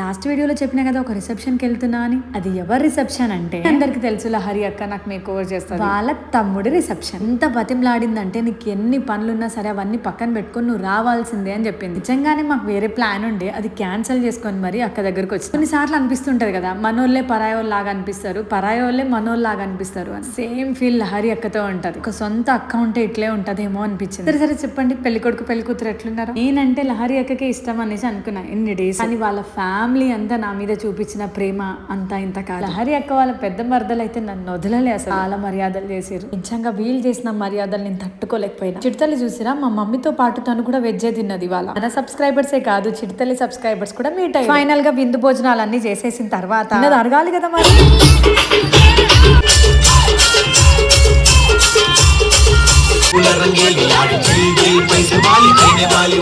Last వీడియోలో చెప్పినా కదా ఒక రిసెప్షన్కి వెళ్తున్నా అని. అది ఎవరి రిసెప్షన్ అంటే అందరికి తెలుసు, లహరి అక్క నాకు మేక్ ఓవర్ చేస్తారు, వాళ్ళ తమ్ముడి రిసెప్షన్. ఎంత బతిమలాడిందంటే నీకు ఎన్ని పనులున్నా సరే అవన్నీ పక్కన పెట్టుకొని నువ్వు రావాల్సిందే అని చెప్పింది. నిజంగానే మాకు వేరే ప్లాన్ ఉండే, అది క్యాన్సిల్ చేసుకొని మరి అక్క దగ్గరకు వచ్చి. కొన్నిసార్లు అనిపిస్తుంటది కదా, మనోళ్ళే పరాయోళ్ళు లాగా అనిపిస్తారు, పరాయోళ్ళే మనోళ్ళు లాగా అనిపిస్తారు అని. సేమ్ ఫీల్ లహరి అక్కతో ఉంటది. ఒక సొంత అక్క ఉంటే ఇట్లే ఉంటదేమో అనిపించింది. సరే సరే చెప్పండి, పెళ్లి కొడుకు పెళ్లి కూతురు ఎట్లున్నారు? నేనంటే లహరి అక్కకే ఇష్టం అనేసి అనుకున్నా ఎన్ని డేస్, కానీ వాళ్ళ ఫ్యామిలీ అంతా నా మీద చూపించిన ప్రేమ అంతా ఇంత కాదు. లహరి అక్క వాళ్ళ పెద్ద మరదలు అయితే నన్ను వదలలే, అసలు చాలా మర్యాదలు చేసారు. నిజంగా వీళ్ళు చేసిన మర్యాదలు నేను తట్టుకోలేకపోయినా. చిడతల్లి చూసిరా, మా మమ్మీతో పాటు తను కూడా వెజ్జే తిన్నది. వాళ్ళ మన సబ్స్క్రైబర్సే కాదు, చిడతల్లి సబ్స్క్రైబర్స్ కూడా మీట్ అయ్యారు. ఫైనల్ గా విందు భోజనాలన్నీ చేసేసిన తర్వాత అడగాలి కదా మరి. रंगेली पैसे वाली, वाली